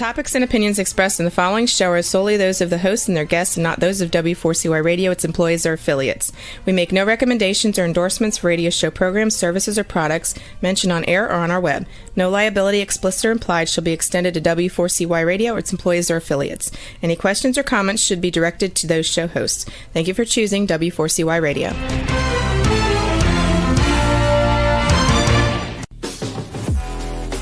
topics and opinions expressed in the following show are solely those of the host and their guests and not those of W4CY Radio, its employees, or affiliates. We make no recommendations or endorsements for radio show programs, services, or products mentioned on air or on our web. No liability, explicit or implied, shall be extended to W4CY Radio or its employees or affiliates. Any questions or comments should be directed to those show hosts. Thank you for choosing W4CY Radio.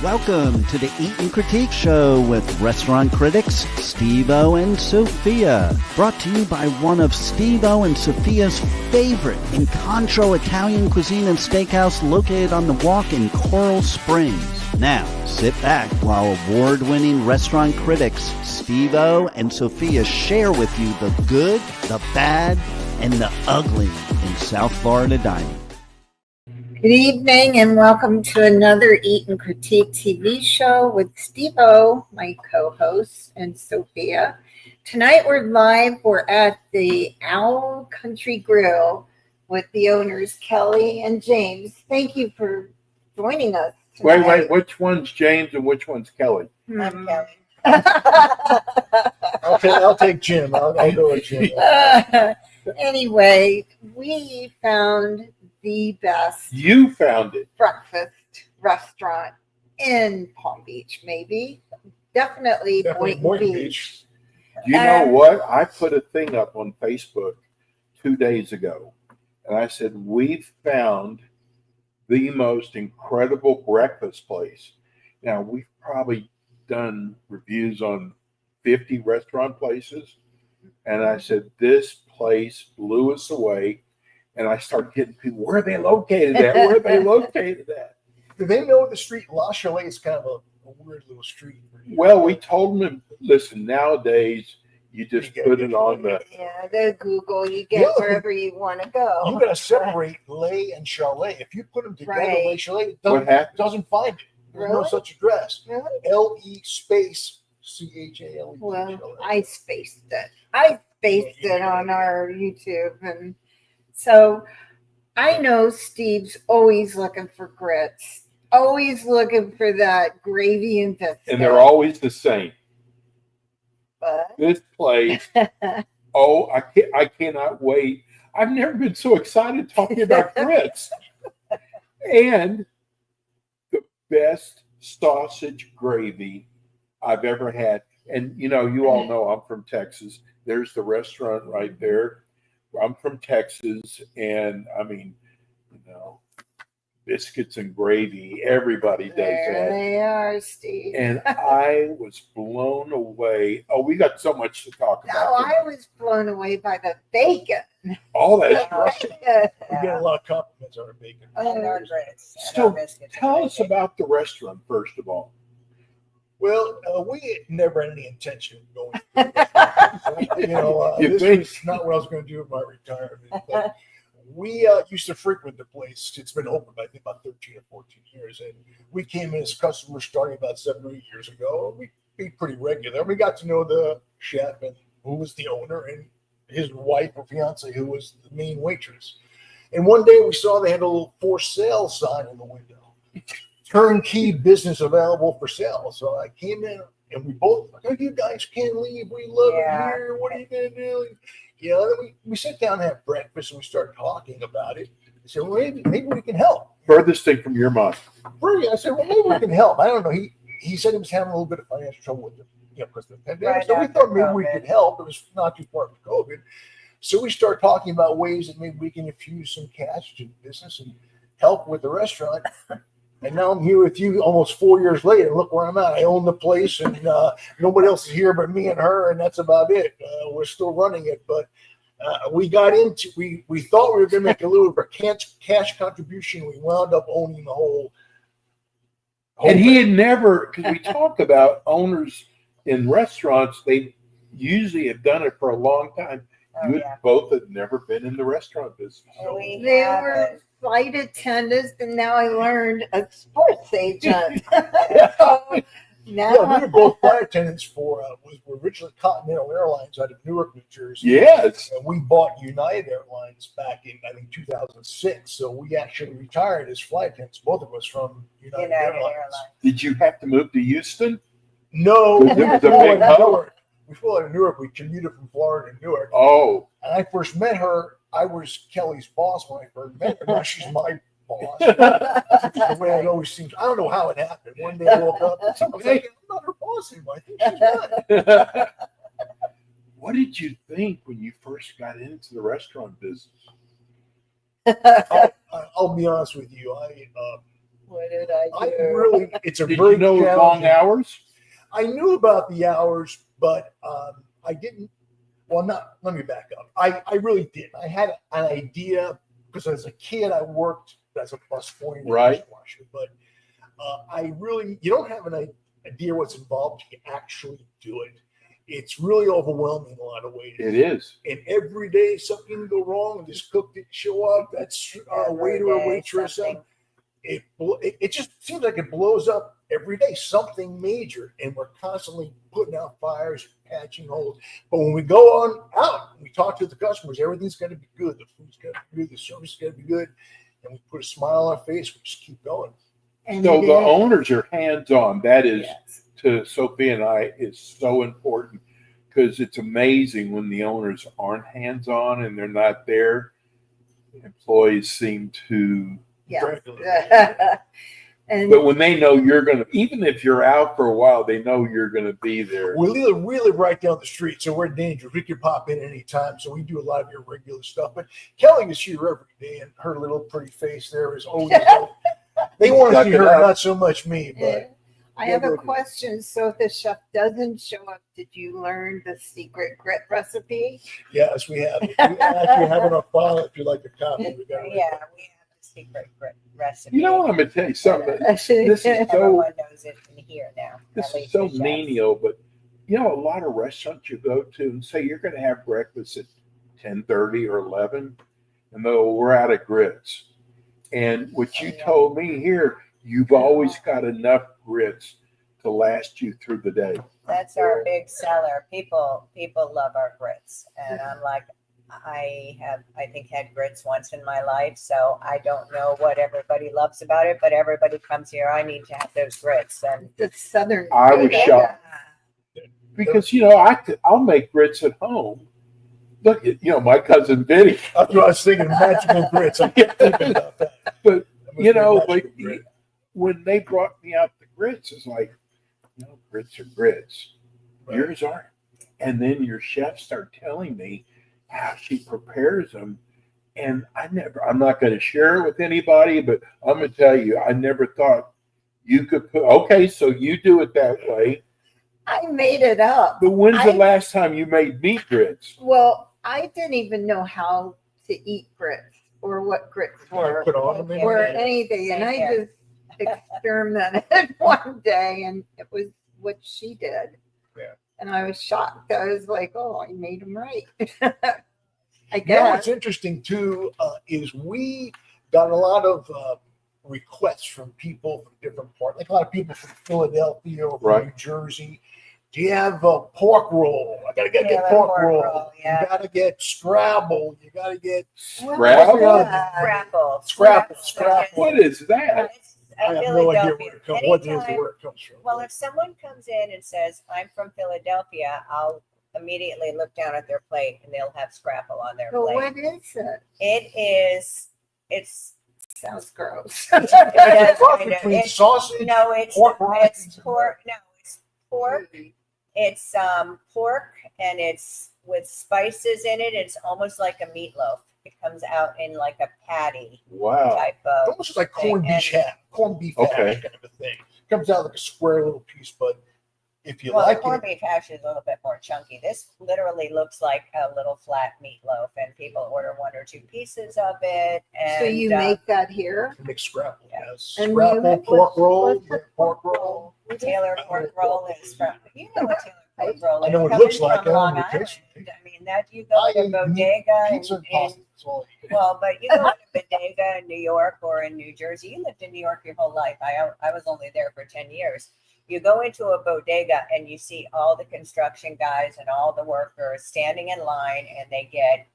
Welcome to the Eat and Critique Show with restaurant critics Steve-O and Sophia. Brought to you by one of Steve-O and Sophia's favorite Incontro Italian cuisine and steakhouse located on the Walk in Coral Springs. Now, sit back while award-winning restaurant critics Steve-O and Sophia share with you the good, the bad, and the ugly in South Florida dining. Good evening and welcome to another Eat and Critique TV show with Steve-O, my co-host, and Sophia. Tonight we're live. We're at the Owl Country Grill with the owners, Kelly and James. Thank you for joining us tonight. Wait, which one's James and which one's Kelly? I'm Kelly. I'll take Jim. I'll go with Jim. Anyway, we found the best You found it. breakfast restaurant in Palm Beach, maybe. Definitely Boynton Beach. You know what? I put a thing up on Facebook 2 days ago, and I said, we've found the most incredible breakfast place. Now, we've probably done reviews on 50 restaurant places, and I said, this place blew us away. And I started getting people, where are they located at? Where are they located at? Do they know the street? La Chalet is kind of a weird little street. Well, we told them, listen, nowadays, you just put it on the... Yeah, the Google, you get wherever you want to go. You got to separate Lay and Chalet. If you put them together, Right. Lay Chalet doesn't find it. There's no Really? such address. Really? LE space CHALE. Well, I spaced it. I spaced it on our YouTube. And so I know Steve's always looking for grits, always looking for that gravy and biscuit. And they're always the same. But This place, I cannot wait. I've never been so excited talking about grits. And the best sausage gravy I've ever had. And, you know, you all know I'm from Texas. There's the restaurant right there. I'm from Texas. And, I mean, you know, biscuits and gravy, everybody does there that. they are, Steve. And I was blown away. Oh, we got so much to talk No, about. I was blown away by the bacon. All that's right. We get a lot of compliments on our bacon. Oh, our grits. So tell us about the restaurant, first of all. Well, we never had any intention of going. This was not what I was going to do with my retirement. But we used to frequent the place. It's been open, I think, about 13 or 14 years. And we came in as customers starting about 7 or 8 years ago. We'd be pretty regular. We got to know the chef, and who was the owner, and his wife or fiance, who was the main waitress. And one day we saw they had a little for sale sign in the window. Turnkey business available for sale. So I came in and we both, you guys can't leave. We love it here. What are you going to do? You know, then we sit down and have breakfast and we start talking about it. I said, well, maybe we can help. Furthest thing from your mind. I said, well, maybe we can help. I don't know. He said he was having a little bit of financial trouble with because of the pandemic. Right, so we thought maybe we COVID. could help. It was not too far from COVID. So we started talking about ways that maybe we can infuse some cash to the business and help with the restaurant. And now I'm here with you almost 4 years later. Look where I'm at. I own the place, and nobody else is here but me and her, and that's about it. We're still running it, but we got into we thought we were going to make a little bit of cash contribution. We wound up owning the whole And he thing. had never, because we talk about owners in restaurants, they usually have done it for a long time. Oh, You yeah. both had never been in the restaurant business. We They have were it. flight attendants, and now I learned a sports agent. Yeah, Now we were both flight attendants for we were originally Continental Airlines out of Newark, New Jersey. Yes. And we bought United Airlines back in, I think, 2006. So we actually retired as flight attendants, both of us from United Airlines. Did you have to move to Houston? No, It was a big hug. we flew out of Newark. We commuted from Florida to Newark. Oh, And I first met her. I was Kelly's boss when I first met her. Now she's my boss. The way it always seems. I don't know how it happened. One day I woke up and I was like, I'm not her boss anymore. I think she's not. what did you think when you first got into the restaurant business? I'll be honest with you. What did I do? Really, it's a Did very you know long challenging- hours? I knew about the hours, but I didn't. Well, let me back up. I really didn't. I had an idea because as a kid I worked as a busboy and Right. dishwasher, but you don't have an idea what's involved. You actually do it. It's really overwhelming in a lot of ways. It is. And every day something can go wrong, and this cook didn't show up. That's a waiter or waitress. It just seems like it blows up every day, something major, and we're constantly putting out fires, patching holes. But when we go on out, we talk to the customers, everything's going to be good. The food's going to be good. The service is going to be good. And we put a smile on our face. We just keep going. And So it the is. owners are hands-on. That is, Yes. to Sophie and I, is so important because it's amazing when the owners aren't hands-on and they're not there. Employees seem to, Yeah. And but when they know you're going to, even if you're out for a while, they know you're going to be there. We live right down the street, so we're dangerous. We can pop in anytime, so we do a lot of your regular stuff. But Kelly is here every day, and her little pretty face there is always. They want to see her, not so much me. But I have a question. So if the chef doesn't show up, did you learn the secret grit recipe? yes, we have. We actually have it on file. If you like a copy, we got it. Yeah, we have the secret recipe. You know what, I'm going to tell you something. This is so, Everyone knows it in here now. this at is least so the chefs. menial, but you know, a lot of restaurants you go to and say you're going to have breakfast at 10:30 or 11, and they'll, we're out of grits. And what you told me here, you've always got enough grits to last you through the day. That's our big seller. People love our grits, and I'm like, I think had grits once in my life, so I don't know what everybody loves about it, but everybody comes here. I need to have those grits, and The southern. I was grit. shocked because you know I'll make grits at home. Look at my cousin Vinny. That's what I was thinking. Magical grits. I kept thinking about that. But That must you be know, magical like grit. when they brought me out the grits, it's like, grits are grits. Right. Yours aren't. And then your chefs start telling me how she prepares them. And I'm not going to share it with anybody, but I'm going to tell you, I never thought you could put, okay, so you do it that way. I made it up. But when's the I- last time you made meat grits? Well, I didn't even know how to eat grits or what grits were Put on them. or anything. And I Same just experimented one day, and it was what she did. Yeah. And I was shocked. I was like, oh, I made them right. I You know what's guess. interesting too is we got a lot of requests from people from different parts, like a lot of people from Philadelphia or from Right. New Jersey. Do you have a pork roll? I gotta get Yeah, pork pork roll. roll, yeah. You gotta get Scrabble. You gotta get Scrabble? Scrapple. Scrapple. What is that? I have no idea where it comes. What is where it comes from? Well, if someone comes in and says, I'm from Philadelphia, I'll immediately look down at their plate and they'll have scrapple on their But plate. what is it? It's Sounds gross. does Cross kind of- between it's- sausage, no, it's pork rinds, it's pork. No, it's pork. It's pork, and it's with spices in it. It's almost like a meatloaf. It comes out in like a patty Wow. type of. almost like corned beef hash, corned beef Okay. hash kind of a thing. Comes out like a square little piece, but if you Well, like the corned it, beef hash is a little bit more chunky. This literally looks like a little flat meatloaf, and people order one or two pieces of it. And So you make that here? mix scrapple. Yeah. Yes. And Scrapple, you- pork what's- roll, what's the pork roll. Taylor pork roll is from. You know what Taylor pork roll is? I know what it Coming looks like. from I Long know what it Island. tastes like. I mean, that you go I to eat bodega Pizza and pasta. That's all I eat. well, but you go to bodega in New York or in New Jersey. You lived in New York your whole life. I was only there for 10 years. You go into a bodega and you see all the construction guys and all the workers standing in line, and they get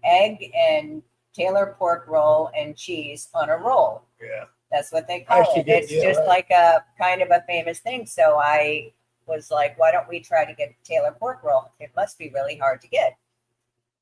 egg and Taylor pork roll and cheese on a roll. Yeah. That's what they call it. It's just like a kind of a famous thing. So I was like, why don't we try to get Taylor pork roll? It must be really hard to get.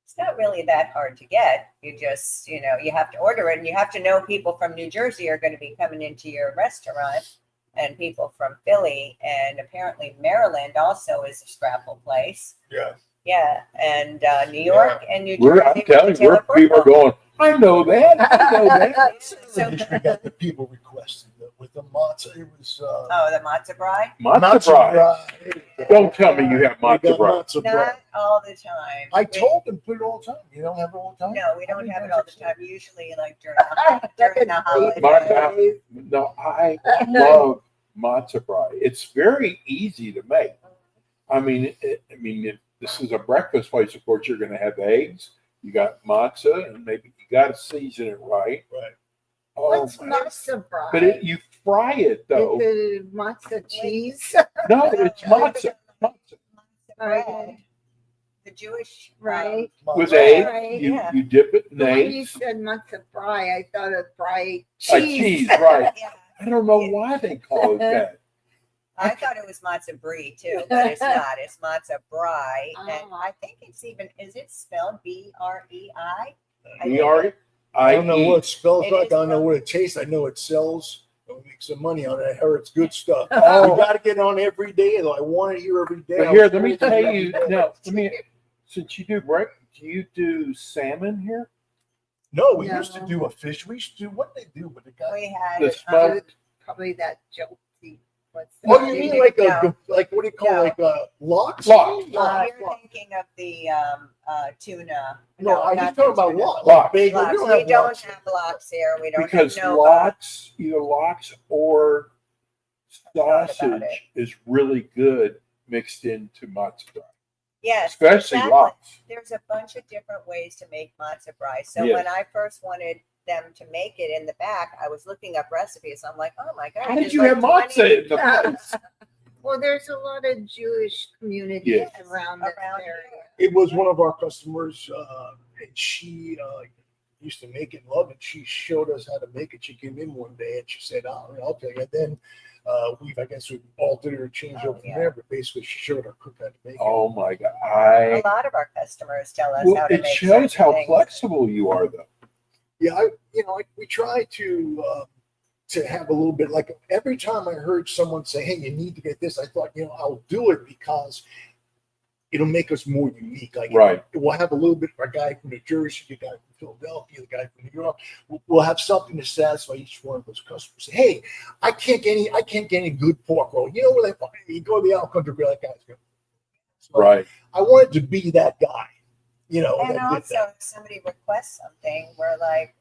It's not really that hard to get. You just, you have to order it, and you have to know people from New Jersey are going to be coming into your restaurant, and people from Philly, and apparently Maryland also is a scrapple place. Yeah. Yeah, and New York and New Jersey. I'm telling you, people are going, I know that. I know that. So we got the people requesting with the matzah. It was the matzah brie. Matzah brie. Don't tell me you have matzah brie. Not all the time. I told them put it all the time. You don't have it all the time. No, we don't have it all the time. Usually, like during the holidays. No, I love matzah brie. It's very easy to make. I mean, if this is a breakfast place, of course, you're going to have eggs. You got matzah, and maybe you got to season it right. Right. What's matzah brie? But you fry it though. Is it matzah cheese? No, it's matzah. Bread. The Jewish right with eggs. You dip it in eggs. When you said matzah brie, I thought of brie cheese. Like cheese, right? Yeah. I don't know why they call it that. I thought it was matzah brie too, but it's not. It's matzah brie, and I think it's even. Is it spelled B-R-E-I? B-R-E-I. I don't know what it spells like. I don't know what it tastes. I know it sells. Don't make some money on it. I heard it's good stuff. You got to get on every day. I want to hear every day. But here, let me tell you. Now, since you do do salmon here? No, we used to do a fish. We used to do what they do with the guy. We had the smoked. Probably that jolty. Oh, you mean like like what do you call lox? Lox. You're thinking of the tuna. No, I'm just talking about lox. Lox. We don't have lox here. We don't because have lox, either lox or sausage is really good mixed into matzah brie. Yes, especially lox. There's a bunch of different ways to make matzah brie. So when I first wanted them to make it in the back, I was looking up recipes. I'm like, oh my god! How did you have matzah in the place? Well, there's a lot of Jewish communities around this area. It was one of our customers, and she used to make it and love it. She showed us how to make it. She came in one day and she said, I'll tell you. And then we've altered it or changed over from there, but basically she showed our cook how to make it. Oh my god! A lot of our customers tell us how to make it. It shows how flexible you are, though. Yeah, we try to have a little bit, like every time I heard someone say, hey, you need to get this, I thought, I'll do it because it'll make us more unique. Like, right. We'll have a little bit of a guy from New Jersey, the guy from Philadelphia, the guy from New York. We'll have something to satisfy each one of those customers. Say, hey, I can't get any good pork roll. You know where they find it? You go to the Al Country Grill, that guy's good. So right. I wanted to be that guy. And also, if somebody requests something, we're like,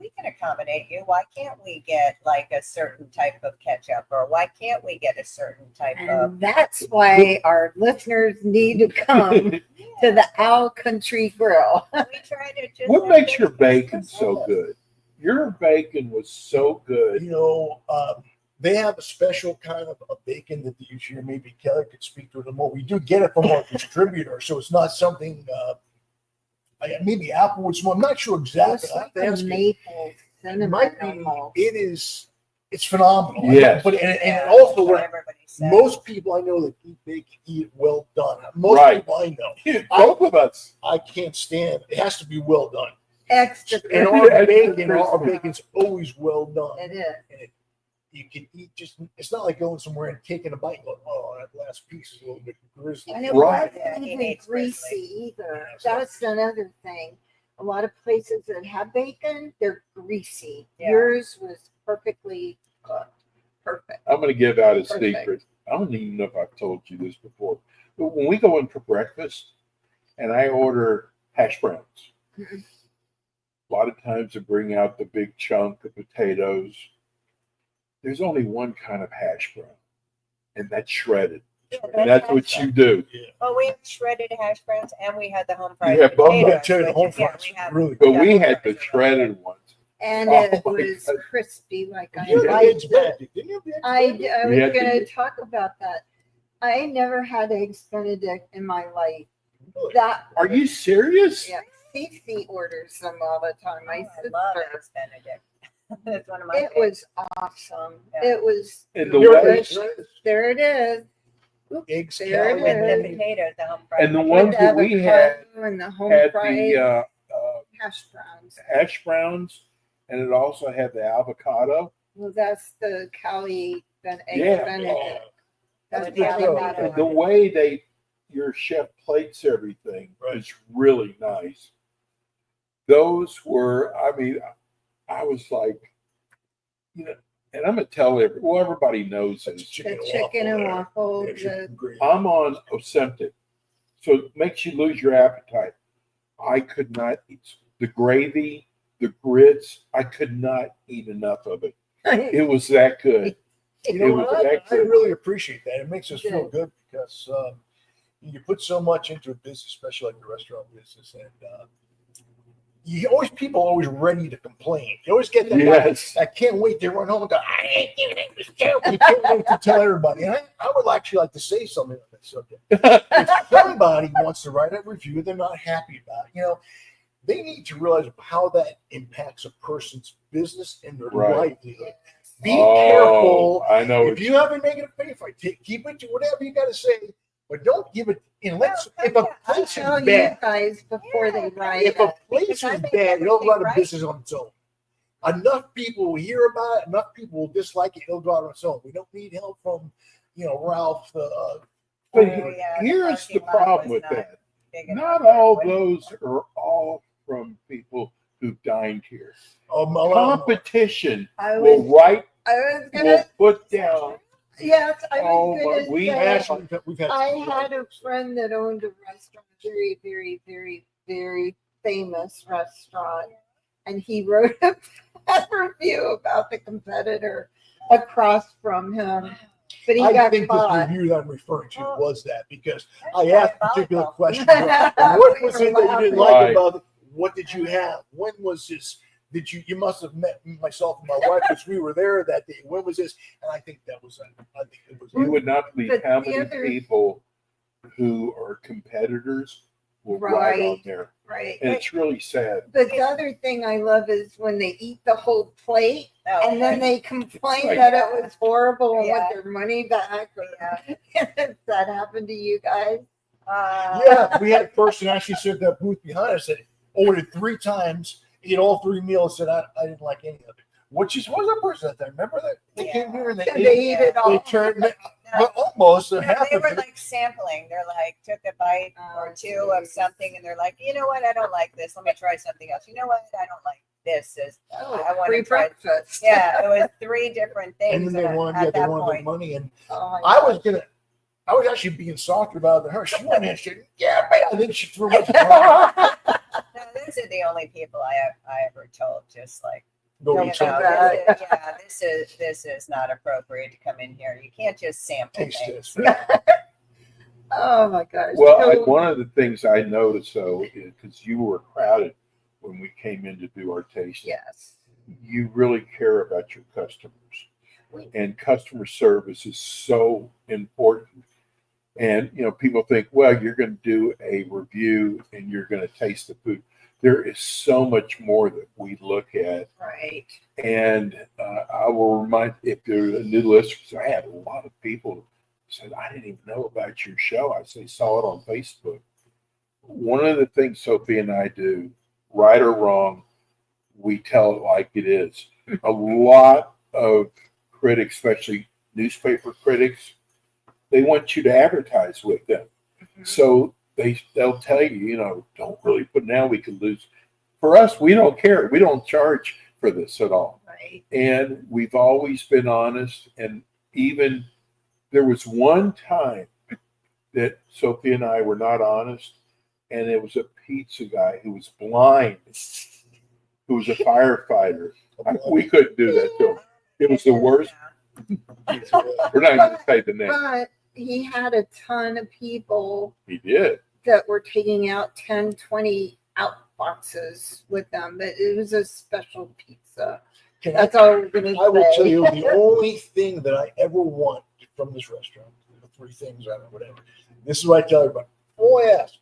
we can accommodate you. Why can't we get like a certain type of ketchup, or why can't we get a certain type of? That's why our listeners need to come to the Al Country Grill. We try to just. What makes your bacon so good? Your bacon was so good. They have a special kind of a bacon that they use here. Maybe Kelly could speak to it more. We do get it from our distributor, so it's not something. Maybe Applewood's more. I'm not sure exactly. Maple cinnamon. It's phenomenal. Yes. And also, most people I know that eat bacon eat it well done. Most people I know. Both of us. I can't stand. It has to be well done. Extra. And our bacon's always well done. It is. And you can eat it's not like going somewhere and taking a bite and going, oh, that last piece is a little bit grisly. And it wasn't even greasy either. That's another thing. A lot of places that have bacon, they're greasy. Yeah. Yours was perfectly cooked. Perfect. I'm going to give out a secret. I don't even know if I've told you this before. But when we go in for breakfast and I order hash browns, a lot of times I bring out the big chunk of potatoes. There's only one kind of hash brown, and that's shredded. And that's what you do. Yeah. Well, we have shredded hash browns, and we had the home fried potatoes. The home fried, really good. But we had the shredded ones. And it was crispy, like I liked it. I was going to talk about that. I never had Eggs Benedict in my life. Are you serious? Yeah. Fifi orders them all the time. My sister. Love Eggs Benedict. That's one of my It was awesome. Yeah. It was. And the Here it way, is. There it is. Oops, Eggs, there it Cali with the is. potatoes, the home fried and the potatoes. ones With that we had avocado and the home had fried the hash browns. hash browns, and it also had the avocado. Well, that's the Cali Benedict. Yeah. Benedict. That's With the probably avocado. what The way your chef plates everything Right. is really nice. Those were, I mean, I was like, you know, and I'm gonna tell everybody knows the this. chicken and waffle. I'm on Ozempic, so it makes you lose your appetite. I could not eat the gravy, the grits. I could not eat enough of it. It was that good. You It know was what? I excellent. really appreciate that. It makes us Yeah. feel good because you put so much into a business, especially like the restaurant business, and people always ready to complain. You always get that. Yes. I can't wait to run home and go, I ain't doing it. It was terrible. You can't wait to tell everybody. And I would actually like to say something on this subject. If somebody wants to write a review they're not happy about, they need to realize how that impacts a person's business and their Right. livelihood. Be careful. I know. If you have a negative opinion, keep it to whatever you got to say, but don't give it. Unless if a place Tell is you bad, guys before they write if it. a place Because I is think bad, it'll run a everything business on its own. Enough people will hear about it. Enough people will dislike it. It'll go out on its own. We don't need help from, Ralph. But yeah, the here's the parking lot problem was with not that. big Not enough. all those are all from people who dined here. Competition I will was gonna. put down. Yes, I Oh, was but gonna we say. had- We've had. I had a friend that owned a restaurant, very, very, very, very famous restaurant, and he wrote a bad review about the competitor across from him. But he I got think caught. this review that I'm referring to was that because That's I asked a particular diabolical. question. What was it that you didn't like Right. about it? What did you have? When was this? Did you must have met myself and my wife because we were there that day. When was this? And I think that was I think it was You would not believe But how the many other- people who are competitors will write on Right. there. Right. And it's really sad. But the other thing I love is when they eat the whole plate Oh, and then they complain Right. that it was horrible and Yeah. want their money back. Or, Yeah. Does that happen to you guys? Yeah, we had a person actually sit at that booth behind us that ordered 3 times, ate all 3 meals, said I didn't like any of it. What was that person that time? Remember that? They came here and They they eat it all. they turned but almost No, half they of were it. like sampling. They're like took a bite or two of something, and they're like, you know what? I don't like this. Let me try something else. You know what? I don't like this. I want Free to try. breakfast. Yeah, it was 3 different things. And then they at wanted their point. money. And Oh my I was gosh. actually being softer about it than her. She went in and said, yeah, man. I think she threw it. No, these are the only people I ever told. Just like, Go you eat know, something. this is not appropriate to come in here. You can't just sample Taste things. this. Oh my gosh. Well, So- one of the things I noticed, though, is because you were crowded when we came in to do our tasting, yes. you really care about your customers. And customer service is so important. And, people think, well, you're going to do a review and you're going to taste the food. There is so much more that we look at. Right. And I will remind, if there's a new listener, I had a lot of people who said, I didn't even know about your show. I saw it on Facebook. One of the things Sophie and I do, right or wrong, we tell it like it is. A lot of critics, especially newspaper critics, they want you to advertise with them. Mm-hmm. So they'll tell you, don't really put, now we could lose. For us, we don't care. We don't charge for this at all. Right. And we've always been honest. And even there was one time that Sophie and I were not honest, and it was a pizza guy who was blind, who was a firefighter. We couldn't do that to him. It was the worst. We're not going to say the name. But he had a ton of people He did. that were taking out 10, 20 out boxes with them. But it was a special pizza. That's all we're going to say. I will tell you the only thing that I ever want from this restaurant, the 3 things, I don't know, whatever. This is what I tell everybody. Oh, yes.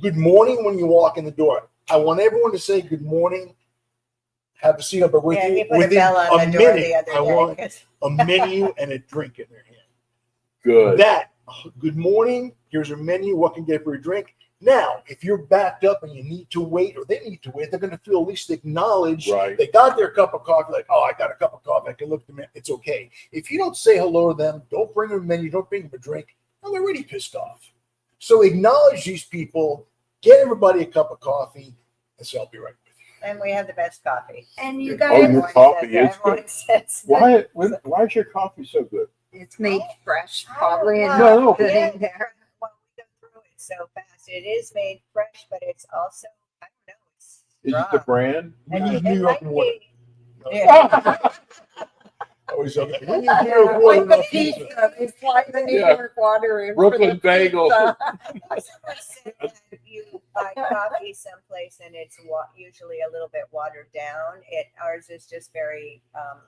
Good morning when you walk in the door. I want everyone to say good morning have a seat up, but Yeah, he within, put a within bell on a the door the minute, other I day. want 'Cause- a menu and a drink in their hand. Good. That, good morning, here's a menu, what can you get for a drink? Now, if you're backed up and you need to wait or they need to wait, they're going to feel at least acknowledged. Right. They got their cup of coffee, like, oh, I got a cup of coffee. I can look at them. It's okay. If you don't say hello to them, don't bring them a menu, don't bring them a drink, I'm already pissed off. So acknowledge these people, get everybody a cup of coffee, and say, I'll be right with you. And we have the best coffee. And you Oh, guys, your coffee is Everyone good. says Why is your coffee so good? it's made fresh, probably, and No, no. not sitting Yeah, there. well, we go through it so fast. It is made fresh, but it's also, I don't know, it's Is it strong. the brand? We And use it New York might water. be- Yeah. Always say that. We use Yeah, New York water, like no the pizza. pizza. It's like the New Yeah. York water in Brooklyn for the bagel. pizza. Someone said that if you buy coffee someplace and it's usually a little bit watered down, ours is just very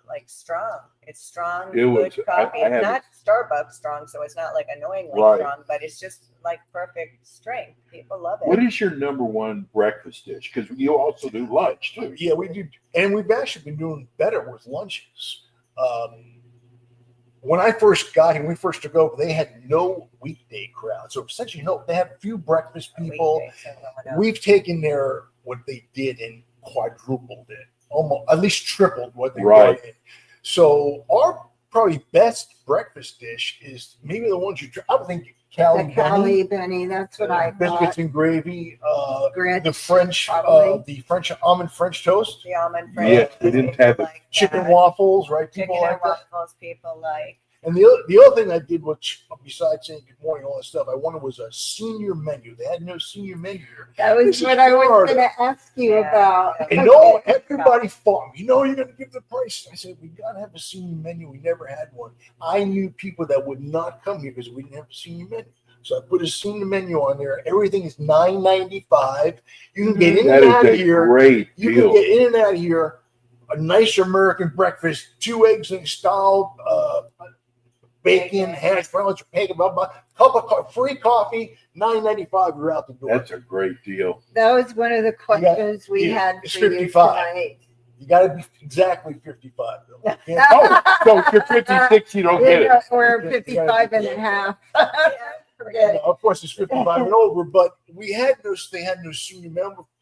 like strong. It's strong, It was- good coffee. I It's had not Starbucks strong, so it's not like annoyingly Right. strong, but it's just like perfect strength. People love it. What is your number one breakfast dish? Because you also do lunch too. Yeah, we do, and we've actually been doing better with lunches. When I first got here, when we first took over, they had no weekday crowd. So essentially, no, they had a few breakfast people. Weekdays, so no one else. We've taken what they did and quadrupled it, almost at least tripled what they Right. were in. So our probably best breakfast dish is maybe the ones you try. I would think Cali The Cali Benedict, Benny, that's what I biscuits thought. and gravy, Grits, the French almond French toast, The almond Yeah, bread, they didn't people have it. like chicken that. waffles, right? Chicken People like and that. waffles, people like. And the other thing I did, which besides saying good morning, all that stuff, I wanted was a senior menu. They had no senior menu here. That was This is what I was Florida. going to ask you Yeah. about. And no, everybody fought me. You're going to give the price. I said, we got to have a senior menu. We never had one. I knew people that would not come here because we didn't have a senior menu. So I put a senior menu on there. Everything is $9.95. You can get in That and out of is a here. great You deal. can get in and out of here. A nice American breakfast, 2 eggs in style, bacon, hash browns, bacon, cup of free coffee, $9.95. You're out the door. That's a great deal. That was one of the questions we yeah, had it's for you 55. tonight. You got to be exactly 55. Though. You can't- Oh, so if you're 56, you don't get it. Or 55 and a half. Forget it. Of course, it's 55 and over, but they had no senior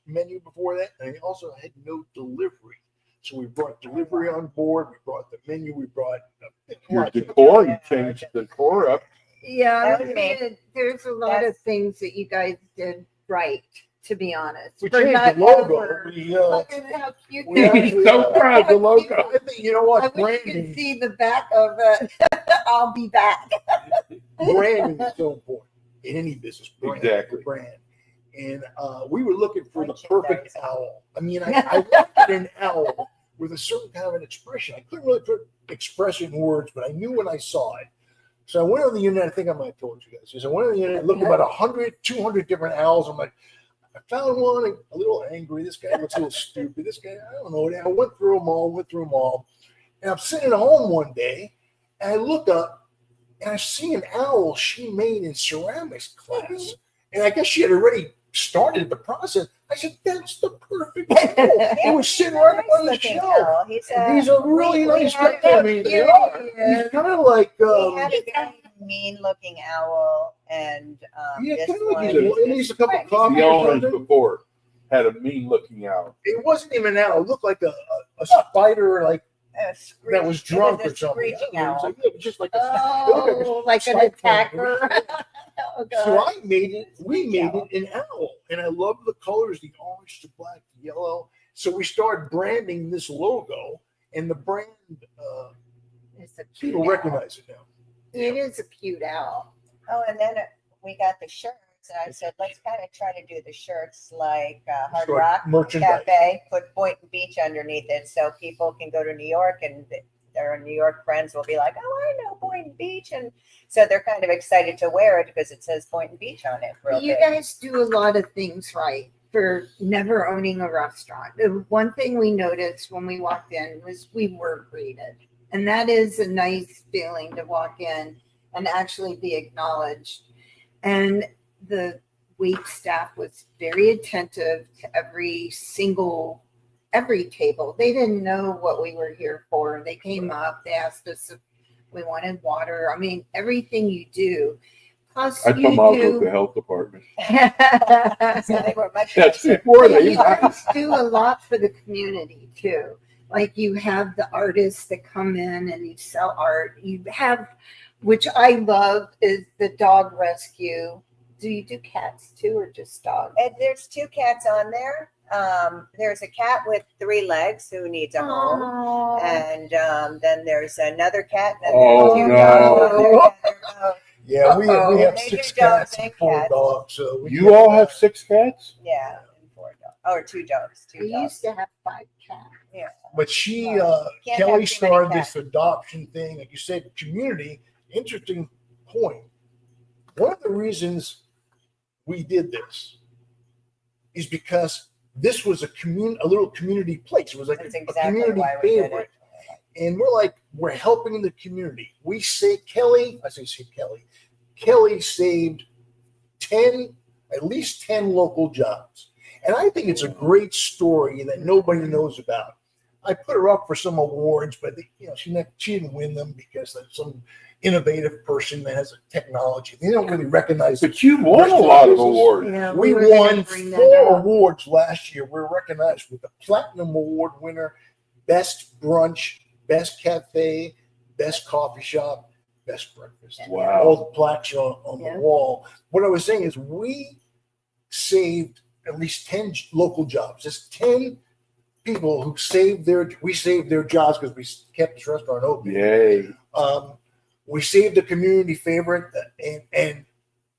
menu before that, and they also had no delivery. So we brought delivery on board. We brought the menu. We brought Your decor, you changed the decor up. Yeah, That was me. there's a lot of things that you guys did right, to be honest. we For changed not the logo. over. We, Look at how cute we that He's is. so proud of the logo. I think, you know I what? wish you could Branding, see the back of it. I'll be back. branding is so important in any business. Exactly. Brand. And we were looking for the perfect Merchandise. owl. I mean, I wanted an owl with a certain kind of an expression. I couldn't really express it in words, but I knew when I saw it. So I went on the internet. I think I might have told you guys. So I went on the internet, looked about 100, 200 different owls. I'm like, I found one a little angry. This guy looks a little stupid. This guy, I don't know. And I went through them all. And I'm sitting at home one day, and I look up, and I see an owl she made in ceramics class. And I guess she had already started the process. I said, that's the perfect owl. It was sitting right up on the Nice-looking shelf. owl. He's These are really we nice had guys. I a- mean, they are. He's kind of like, We had a very mean-looking owl, and yeah, this kind of like one. he needs a cup of coffee The or owners something. before had a mean-looking owl. It wasn't even an owl. It looked like a spider, like that was drunk or something. Screeching It was owl. like, it was just like a, Oh, like an attacker. Oh, so God. I made it. We made it an owl, and I love the colors: the orange, the black, the yellow. So we started branding this logo, and the brand It's a cute people owl. recognize it now. It is a cute owl. Oh, and then we got the shirts, and I said, let's kind of try to do the shirts like Hard Start Rock merchandise. Cafe, put Boynton Beach underneath it, so people can go to New York and their New York friends will be like, oh, I know Boynton Beach, and so they're kind of excited to wear it because it says Boynton Beach on it. Real You big. guys do a lot of things right for never owning a restaurant. The one thing we noticed when we walked in was we were greeted. And that is a nice feeling to walk in and actually be acknowledged. And the wait staff was very attentive to every single every table. They didn't know what we were here for. They came up, they asked us if we wanted water. I mean, everything you do. Plus, I come out with the health department. So they were much That's nicer. before they You guys do a lot for the community too. Like you have the artists that come in and you sell art. You have, which I love, is the dog rescue. Do you do cats too, or just dogs? And there's 2 cats on there. There's a cat with 3 legs who needs a home. Oh, And then there's another cat. And Oh, there's 2 no. dogs on there. Yeah, they're both- Yeah, we have They do 6 dogs cats and and 4 cats. dogs. So You all have 6 cats? yeah, and 4 dogs. Or 2 dogs. 2 we dogs. used to have 5 cats. Yeah. But she, Can't have Kelly too many started cats. this adoption thing. Like you said, community, interesting point. One of the reasons we did this is because this was a little community place. It was like That's a exactly community why we did favorite. it. And we're helping the community. We say Kelly saved at least 10 local jobs. And I think it's a great story that nobody knows about. I put her up for some awards, but she didn't win them because of some innovative person that has a technology. They don't really recognize it. But you won a lot of awards. Yeah, We were gonna won bring that 4 up. awards last year. We were recognized with the Platinum Award winner, Best Brunch, Best Cafe, Best Coffee Shop, Best Breakfast. Wow. All the plaques are on Yeah. the wall. What I was saying is we saved at least 10 local jobs. There's 10 people who saved their jobs because we kept this restaurant open. Yay. We saved a community favorite, and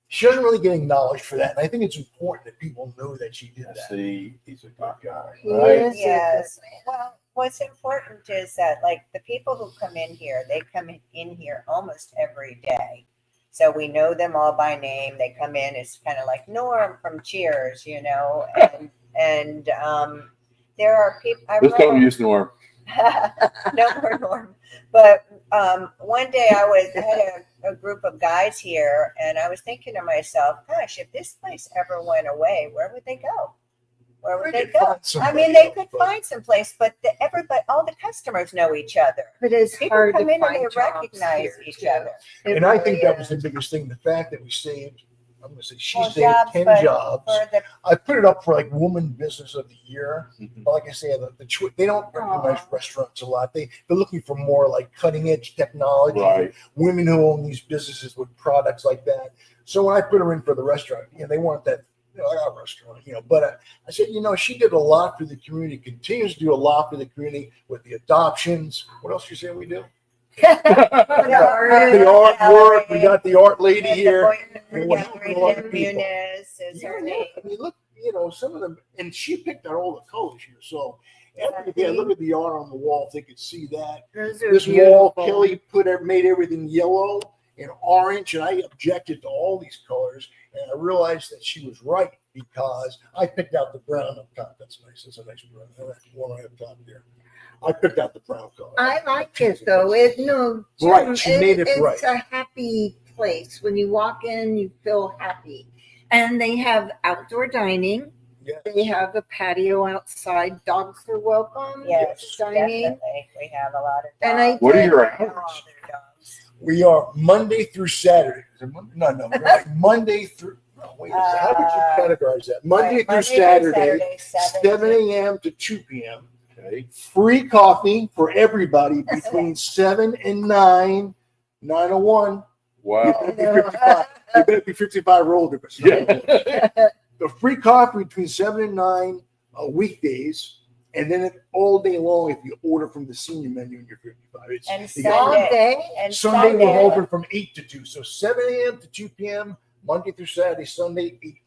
she doesn't really get acknowledged for that. And I think it's important that people know that she did that. See, he's a good guy. He Right? is a Yes. good man. Well, what's important is that, like, the people who come in here, they come in here almost every day. So we know them all by name. They come in, it's kind of like Norm from Cheers, and there are people. Let's don't use Norm. No more Norm. But one day I had a group of guys here, and I was thinking to myself, gosh, if this place ever went away, where would they go? Where would they go? I mean, they could find some place, but all the customers know each other. But it's People hard come to in and find they jobs recognize here, each too. other. It And I really think that was is. the biggest thing, the fact that we saved, I'm going to say she Well, saved jobs, 10 but jobs. For the I put it up for like Woman Business of the Year. Mhm. But like I said, they don't recognize restaurants a lot. They're looking for more like cutting edge technology, Right. women who own these businesses with products like that. So when I put her in for the restaurant, they want that, I got a restaurant, but I said, she did a lot for the community, continues to do a lot for the community with the adoptions. What else you saying we do? The artwork. We got the art lady here. We're helping a lot of people. Muniz is her Yeah, name. I mean, look, some of them, and she picked out all the colors here. So look at the art on the wall if they could see that. Those are This wall, beautiful. Kelly made everything yellow and orange, and I objected to all these colors, and I realized that she was right because I picked out the brown up top. That's nice. That's a nice brown. That one right up top there. I picked out the brown color. I like it though. Jim, Right, she made it right. It's a happy place. When you walk in, you feel happy. And they have outdoor dining. Yeah. They have a patio outside. Dogs are welcome. Yes, dining. definitely. We have a lot of dogs. And I What are did- your All hours? their dogs. We are Monday through Saturday. Is it Monday? No, we're like Monday through. No, wait a second. How would you categorize that? Monday Right, through Monday Saturday, 7 7 a.m. to 2 p.m. Okay. Free coffee for everybody between 7 and 9. 901. Wow. You better be 55 or older. But Yeah. The free coffee between 7 and 9 weekdays, and then all day long if you order from the senior menu and you're 55. And you got- All Sunday. day. And Sunday we're open from 8 to 2. So 7 a.m. to 2 p.m. Monday through Saturday, Sunday 8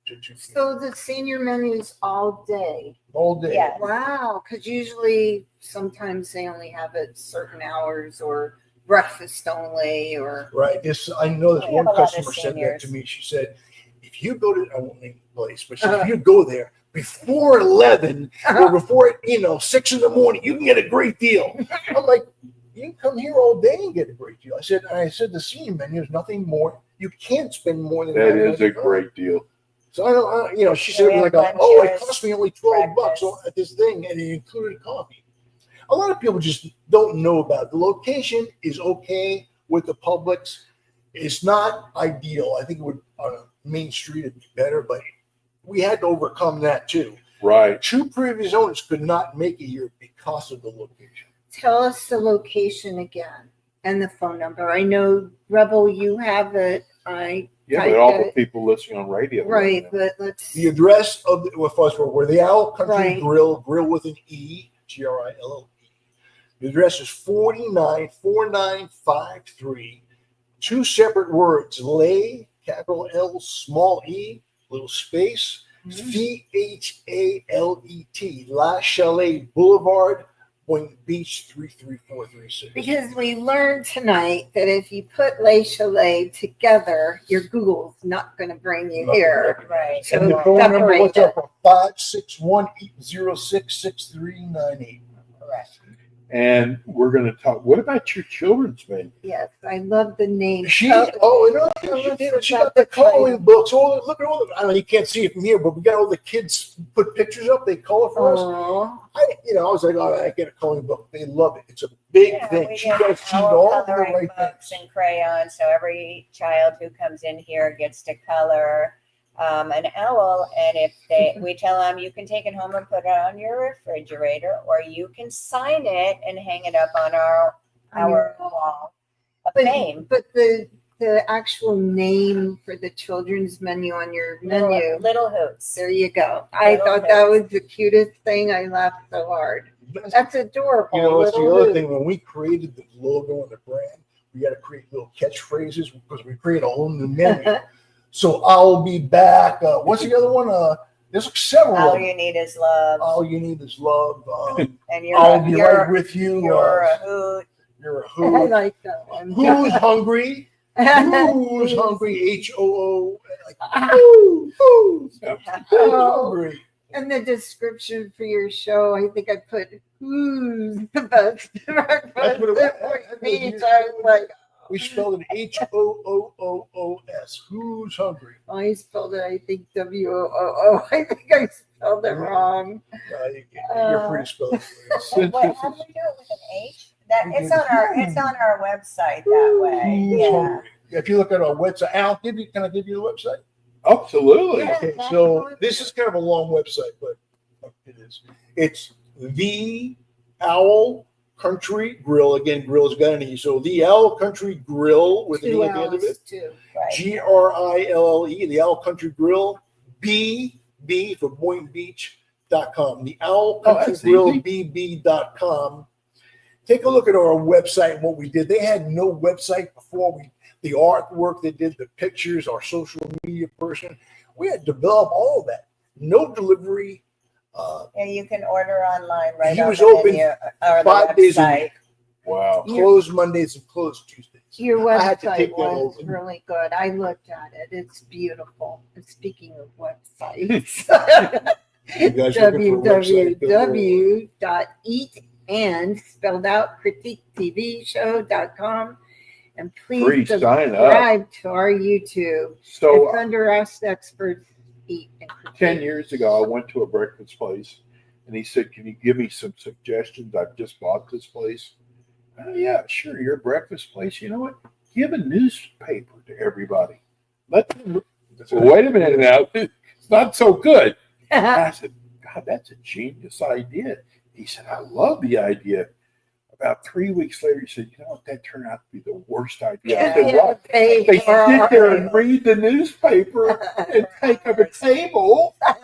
to 2 p.m. So the senior menu is all day. All day. Yeah. Wow. Because usually sometimes they only have it certain hours or breakfast only or Right. I know this We one have a lot of customer said that seniors. to me. She said, if you go to, I won't name the place, but she said, if you go there before 11 or before 6 in the morning, you can get a great deal. I'm like, you can come here all day and get a great deal. I said the senior menu is nothing more. You can't spend more than That $900. is a great deal. So she said like, oh, it cost me only $12 at this thing, and it included coffee. A lot of people just don't know about it. The location is okay with the Publix. It's not ideal. I think it would on a main street it'd be better, but we had to overcome that too. Right. 2 previous owners could not make it here because of the location. Tell us the location again and the phone number. I know, Rebel, you have it. But all the people listening on radio. Right, but let's. The address of where the Owl Country Grill with an E, Grill. The address is 494953. 2 separate words, Lay, capital L, small e, little space, CHALET, La Chalet Boulevard, Boynton Beach, 33436. Because we learned tonight that if you put Le Chalet together, your Google's not going to bring you here. Right. So And the phone number, what's up, 561-806-6398. Correct. And we're going to talk. What about your children's menu? Yes, I love the name. She got the coloring books. Look at all the, I know you can't see it from here, but we got all the kids put pictures up. They color for us. I was like, oh, I get a coloring book. They love it. It's a big thing. We She get does all the coloring right books things. and crayons, so every child who comes in here gets to color an owl, and if we tell them you can take it home and put it on your refrigerator, or you can sign it and hang it up on our wall of fame. But the actual name for the children's menu on your menu, Little Hoots. there you go. I thought that was the cutest thing. I laughed so hard. That's adorable. That's the other thing. When we created the logo and the brand, we got to create little catchphrases because we create a whole new menu. So I'll be back. What's the other one? There's several. All you need is love. All you need is love. And I'll be right with you. You're a hoot. You're a I hoot. like that one. Who's hungry? Who's hungry? HOO. Who's hungry? And the description for your show, I think I put who's the best breakfast That's what it at Boynton Beach. I was like, We spelled it HOOOOS. Who's hungry? I spelled it, I think, WOOO. I think I spelled it wrong. You're free to spell it. How do you do it with an H? It's on our website that way. Who's Yeah. hungry? If you look at our website, Al, can I give you the website? Absolutely. Yeah. Okay, so this is kind of a long website, but it is. It's the Owl Country Grill. Again, grill's got an E. So the Owl Country Grill with an E at the end of it. Right. GRILLE, the Owl Country Grill. B for Boynton Beach.com. The Owl Country Grill BB.com. Take a look at our website and what we did. They had no website before. The artwork they did, the pictures, our social media person. We had to develop all of that. No delivery. And you can order online right He on was the open menu or the 5 days a website. week. Wow. Closed Mondays and closed Tuesdays. Your I had to website take that was over. really good. I looked at it. It's beautiful. And speaking of websites, You guys looking for a website? www.eatand spelled out critiquetvshow.com, and Free please sign subscribe to our YouTube. So It's under Ask the Experts Eat and Critique. 10 years ago, I went to a breakfast place, and he said, "Can you give me some suggestions? I've just bought this place." Oh, yeah, sure. You're a breakfast place. You know what? Give a newspaper to everybody. Let them. Well, wait a minute now. It's not so good. I said, "God, that's a genius idea." He said, "I love the idea." About 3 weeks later, he said, "You know what? That turned out to be the worst idea." I said, "What?" They sit there and read the newspaper and take up a table, and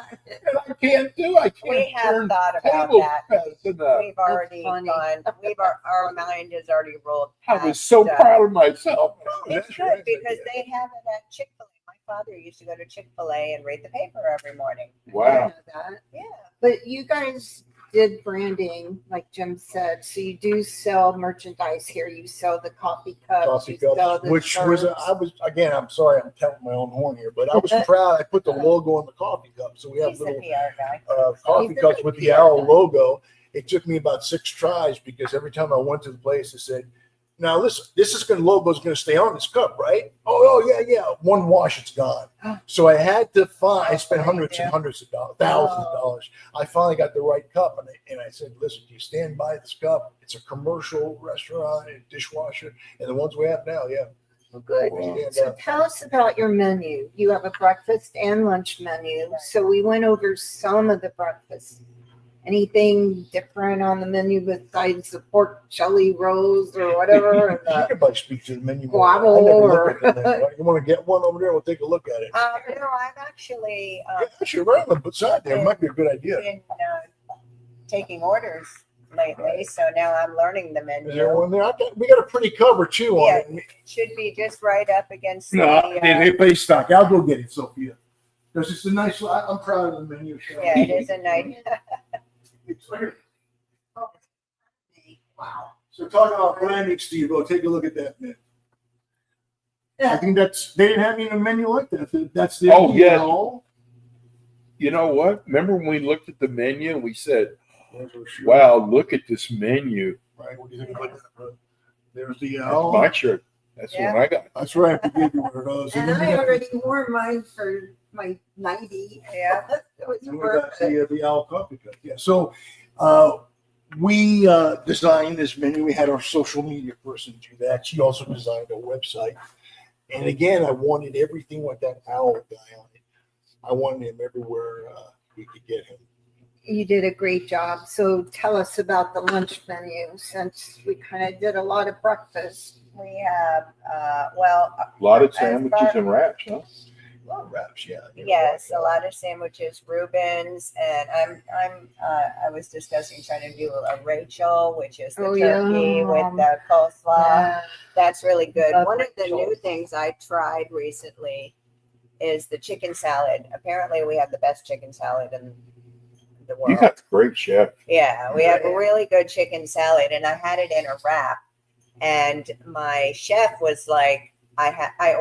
I can't We have turn thought about table that. fast enough. We've already funny. gone. Our mind has already rolled. I was past so that. proud of myself. It's good because they have it at Chick-fil-A. My father used to go to Chick-fil-A and read the paper every morning. I Wow. know that. Yeah. But you guys did branding, like Jim said. So you do sell merchandise here. You sell the coffee cups. Coffee you sell cups, the which was shirts. I'm sorry, I'm counting my own horn here, but I was proud. I put the logo on the coffee cup, so we have He's the little PR guy. coffee He's a cups good with the PR owl guy. logo. It took me about 6 tries because every time I went to the place, it said, now listen, logo's going to stay on this cup, right? Oh, yeah. One wash, it's gone. So I had to I spent hundreds and hundreds of dollars, thousands of dollars. I finally got the right cup, and I said, listen, do you stand by this cup? It's a commercial restaurant and dishwasher, and the ones we have now, yeah. Good. So tell us about your menu. You have a breakfast and lunch menu. So we went over some of the breakfast. Anything different on the menu besides the pork jelly rolls or whatever? You can probably speak to the menu. Guavo I never or looked at the menu. You want to get one over there? We'll take a look at it. No, I'm actually Actually, right on the beside there might be a good idea. been taking orders lately, so now I'm learning the menu. Is there one there? We got a pretty cover too on it. It should be just right up against No, the. they play stock. I'll go get it, Sophia. Because it's a nice. I'm proud of the menu. Yeah, it is a nice. It's clear. Wow. So talking about branding, Steve, take a look at that, man. I think they didn't have even a menu like that. That's the You know what? Remember when we looked at the menu and we said, wow, look at this menu. Right. What do you think about that? There's the That's my shirt. That's the one I got. That's right. I gave you one of those. And I already wore mine for my 90. Yeah. And we got the owl coffee cup. Yeah. So we designed this menu. We had our social media person do that. She also designed a website. And again, I wanted everything with that owl guy on it. I wanted him everywhere we could get him. You did a great job. So tell us about the lunch menu, since we kind of did a lot of breakfast. We have A lot of sandwiches and wraps, huh? Wraps, yeah. Yes, a lot of sandwiches, Reubens, and I was discussing trying to do a Rachel, which is the turkey with the coleslaw. Yeah. That's really good. Love One of the Rachel. new things I tried recently is the chicken salad. Apparently, we have the best chicken salad in the world. You got a great chef. Yeah, we have a really good chicken salad, and I had it in a wrap. And my chef was like, I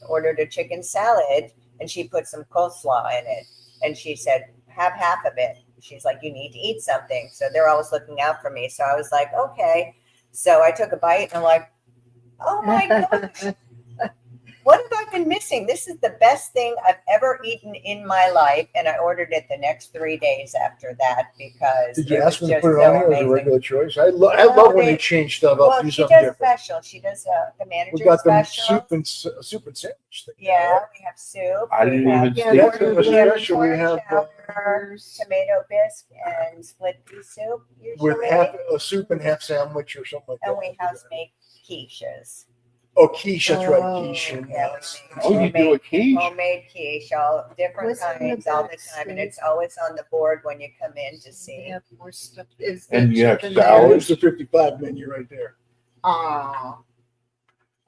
ordered a chicken salad, and she put some coleslaw in it, and she said, have half of it. She's like, you need to eat something. So they're always looking out for me. So I was like, okay. So I took a bite, and I'm like, oh my gosh. What have I been missing? This is the best thing I've ever eaten in my life. And I ordered it the next 3 days after that because Did you it ask was them to just put it so on there as a amazing. regular choice? I love when they change stuff up, Well, do she something does different. special. She does the manager We got them special. soup and sandwich thing. Yeah, we have soup. I we didn't have even Yeah, see That's it. in the special. We pork have chowder, tomato bisque, and split pea soup usually. with half a soup and half sandwich or something like that. And we house make quiches. Oh, quiche, that's right, Oh, quiche. And, Yeah, Oh, you do a quiche? homemade quiche, all different What's in the kinds all the box? time, and it's always on the board when you come in to see. Yeah, more stuff. Is And the you have chicken salad. there? there's the 55 menu right there. Aw.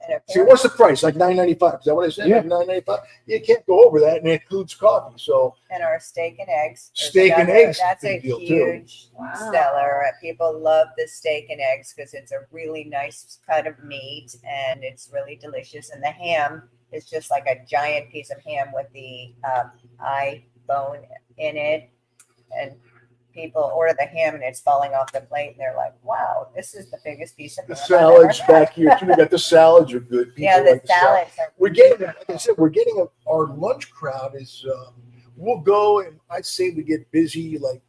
And See, what's the price? Like $9.95. Is that what I said? Yeah. Like $9.95. You can't go over that, and it includes coffee. So and our steak and eggs. is Steak and another- eggs, That's a big deal, too. huge Wow. seller. People love the steak and eggs because it's a really nice cut of meat and it's really delicious. And the ham is just like a giant piece of ham with the eye bone in it. And people order the ham and it's falling off the plate and they're like, wow, this is the biggest piece of the ham I've ever salads had." back here too. We got the salads are good. People Yeah, the like salad. salads are We're getting, like I said, our lunch crowd is. We'll go, and I'd say we get busy like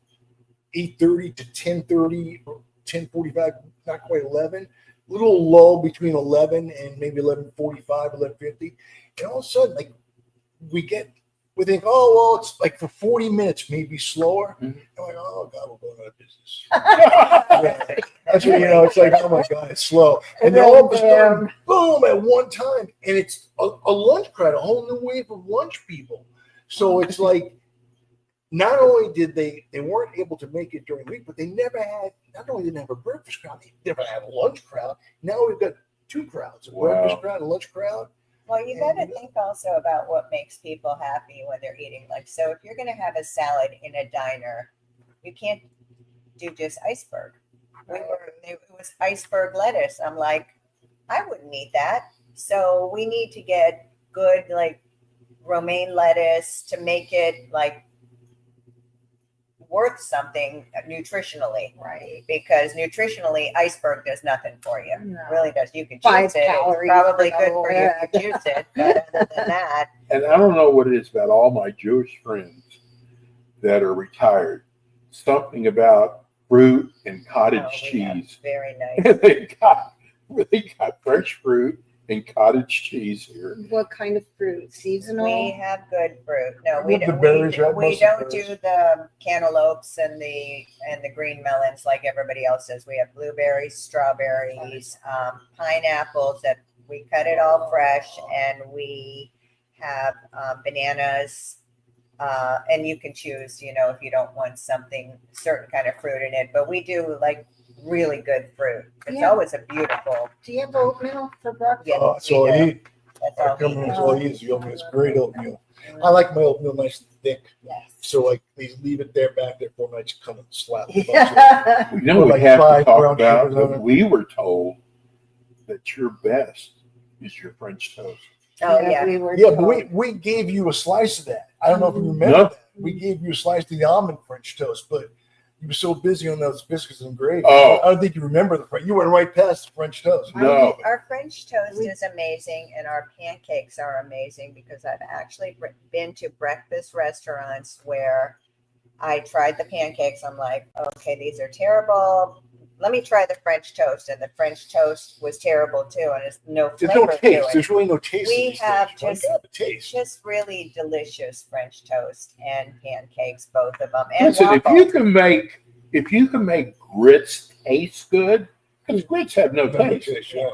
8:30 to 10:30 or 10:45, not quite 11. Little lull between 11 and maybe 11:45, 11:50, and all of a sudden, like we think, oh well, it's like for 40 minutes, maybe slower. Mhm. And we're like, oh god, we're going out of business. Yeah. That's when it's like, oh my god, it's slow. And then all of a sudden, boom, at one time, and it's a lunch crowd, a whole new wave of lunch people. So it's like, not only did they weren't able to make it during the week, but they never had. Not only did they have a breakfast crowd, they never had a lunch crowd. Now we've got two crowds: a breakfast crowd, and a lunch crowd. Well, you got to think also about what makes people happy when they're eating lunch. So if you're going to have a salad in a diner, you can't do just iceberg. It was iceberg lettuce. I'm like, I wouldn't eat that. So we need to get good like romaine lettuce to make it like worth something nutritionally. Right. Because nutritionally, iceberg does nothing for you. No. It really does. You can 5 juice it. calories It's probably per good for you hour. if you juice it. But other than that, And I don't know what it is about all my Jewish friends that are retired. Something about fruit and cottage we have cheese. very nice. And they got fresh fruit and cottage cheese here. What kind of fruit? Seasonal? We have good fruit. No, We we have the don't. berries, right? We Most of the don't do berries. the cantaloupes and the green melons like everybody else does. We have blueberries, strawberries, pineapples that we cut it all fresh, and we have bananas. And you can choose, if you don't want something certain kind of fruit in it. But we do like really good fruit. It's Yeah. always a beautiful. Do you have oatmeal for breakfast? Yes, That's all we I do. eat. That's I all come we in, do. it's all easy oatmeal. It's great oatmeal. I like my oatmeal nice and thick. Yes. So like they leave it there back there for me. I just come and slap it. Yeah. You know, Put we like have to 5 talk brown about sugars on that it. we were told that your best is your French toast. Oh yeah. We were Yeah, but told. we gave you a slice of that. I don't know if you remember No. that. We gave you a slice of the almond French toast, but you were so busy on those biscuits and gravy. Oh. I don't think you remember the French. You went right past the French toast. No. Our French toast is amazing, and our pancakes are amazing because I've actually been to breakfast restaurants where I tried the pancakes. I'm like, okay, these are terrible. Let me try the French toast, and the French toast was terrible too, and it's no There's flavor no to taste. it. There's really no taste. We in these have things. Why just- can't have a taste. Just really delicious French toast and pancakes, both of them, and Listen, if waffles. you can make grits taste good, because grits have no No taste. taste, yeah.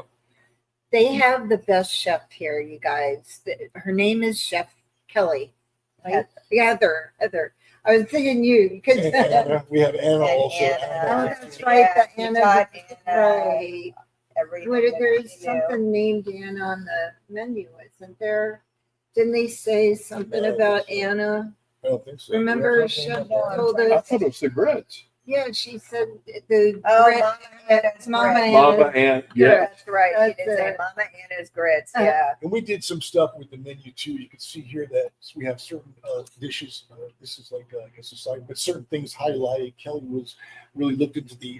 They have the best chef here, you guys. Her name is Chef Kelly. Right? Heather. I was thinking you because And Anna, we have Anna And also. Anna. Oh, that's right. The Yeah, Anna. you taught Anna Right. everything What, that there's she knew. something named Anna on the menu, isn't there? Didn't they say something No. about Anna? I don't think so. Remember We have Chef something like that. told I us? thought it was the grits. Yeah, she said the Oh, grit- Mama Anna's Mama grits. Anna's- Mama and yeah. That's right. She That's did say it. Mama Anna's grits. Yeah. And we did some stuff with the menu too. You can see here that we have certain dishes. This is like I guess a side, but certain things highlighted. Kelly was really looked into the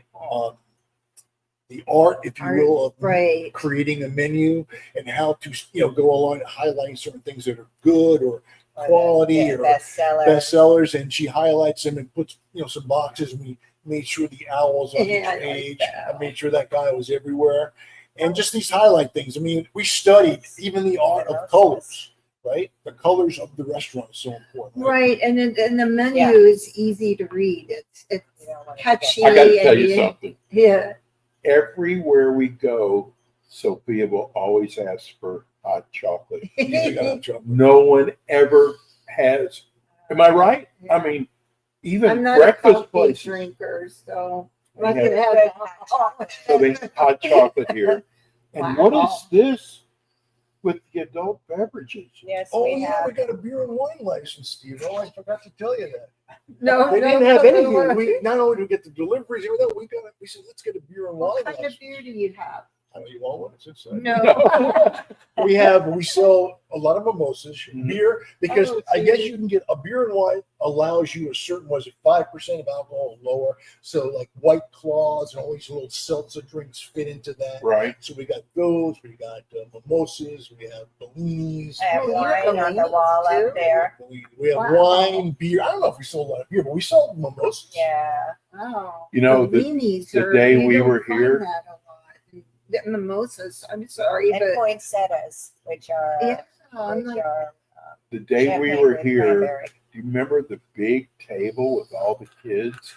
art, if you will, of right. creating a menu and how to go along and highlighting certain things that are good or quality or bestseller. bestsellers. And she highlights them and puts some boxes. And we made sure the owls on Yeah, each I like page. that. I made sure that guy was everywhere. And just these highlight things. I mean, we studied even the art of colors, right? The colors of the restaurant is so important. Right, and the menu Yeah. is easy to read. It's You don't want to catchy. I got to tell and you something. Yeah. Everywhere we go, Sophia will always ask for hot chocolget. Yeah, we got hot chocolate. No one ever has. Am I right? I mean, even I'm not a breakfast coffee places. forget, so They I have- could have Good that. hot So they have hot chocolate here. And what Wow. is this with the adult beverages? Yes, Oh, we yeah, have. we got a beer and wine license, Steve. Oh, I forgot to tell you that. No, They no, didn't have no, any no, here. no. We not only did we get the deliveries and everything, we said let's get a beer and wine What kind of license. beer do you have? I know you want one. It's inside. No. We sell a lot of mimosas, Mhm. beer, because Oh, I guess see. you can get a beer and wine allows you a certain, was it 5% of alcohol or lower? So like White Claws and all these little seltzer drinks fit into that. Right. So we got those, we got mimosas, we have bellinis. I have Oh, you wine have on the Bellinis, wall too? up there. We have Wow. wine, beer. I don't know if we sold a lot of beer, but we sold mimosas. Yeah. Oh, You know, the Bellinis the are- day you we don't were find here- that a lot. The mimosas. I'm sorry, And but poinsettias, which are yeah, I'm which not. are The day we champagne were with here, cranberry. do you remember the big table with all the kids?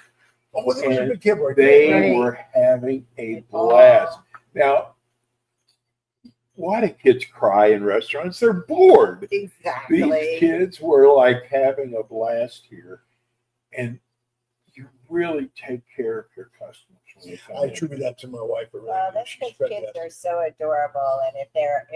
Oh, well, there was a And big kid right They there. Right. were having a blast. Now, why do kids cry in restaurants? They're bored. Exactly. These kids were like having a blast here. And you really take care of your customers when you come I in. attribute that to my wife. Well, that's She's because kids fantastic. are so adorable, and if they're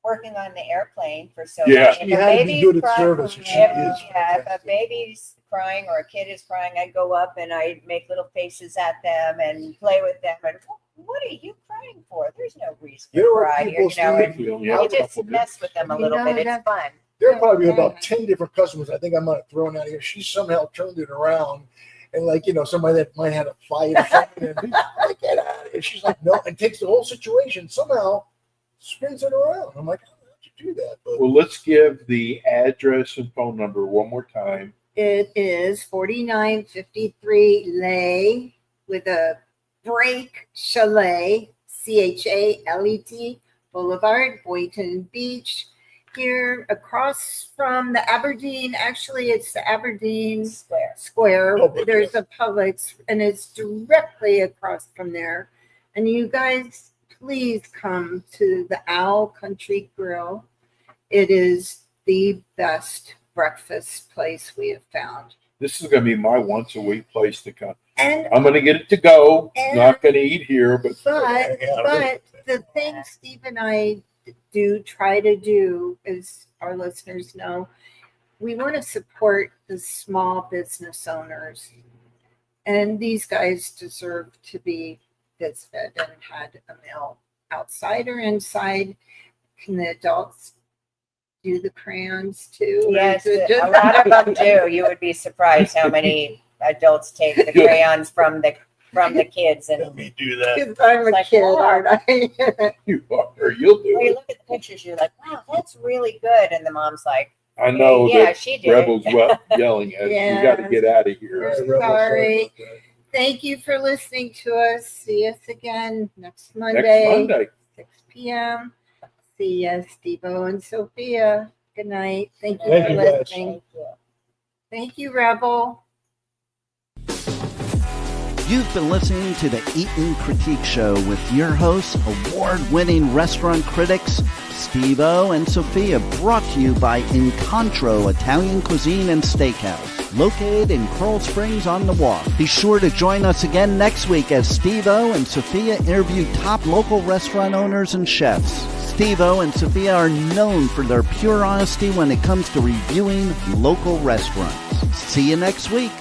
working on the airplane for so Yeah. long, She if a had to be baby's good at crying, service, and she if, is if a fantastic. baby's crying or a kid is crying, I go up and I make little faces at them and play with them. And what are you crying for? There's no reason to There are cry here, people, you know. Steve, And We only have you a just couple mess with them a You little know, bit. It's that's- fun. There are probably about 10 different customers I think I might have thrown out here. She somehow turned it around. And like, somebody that might have a fight or something, and like, get out of here. She's like, no, and takes the whole situation, somehow spins it around. I'm like, how did you do that? But, well, let's give the address and phone number one more time. It is 4953 Lay with a break Chalet, Chalet Boulevard, Boynton Beach. Here across from the Aberdeen, actually it's the Aberdeen Square. There's a Publix, and it's directly across from there. And you guys, please come to the Owl Country Grill. It is the best breakfast place we have found. This is going to be my once a week place to come. And I'm going to get it to go. Not going to eat here, but the thing Steve and I do try to do, as our listeners know, we want to support the small business owners, and these guys deserve to be visited and had a meal outside or inside. Can the adults do the crayons too? Yes, a lot of them do. You would be surprised how many adults take the crayons from the kids. And let me do that. Because I'm a kid, aren't I? you are. You'll do when you it. look at the pictures, you're like, wow, that's really good. And the mom's like, I know yeah, that she did. Rebel's yelling at us. Yes. You got to get out of here. Sorry. Thank you for listening to us. See us again next Monday. 6 p.m. See ya, Steve-O and Sophia. Good night. Thank you for listening. Thank you, Rebel. You've been listening to the Eatin' Critique Show with your hosts, award-winning restaurant critics, Steve-O and Sophia, brought to you by Incontro Italian Cuisine and Steakhouse, located in Coral Springs on the Walk. Be sure to join us again next week as Steve-O and Sophia interview top local restaurant owners and chefs. Steve-O and Sophia are known for their pure honesty when it comes to reviewing local restaurants. See you next week.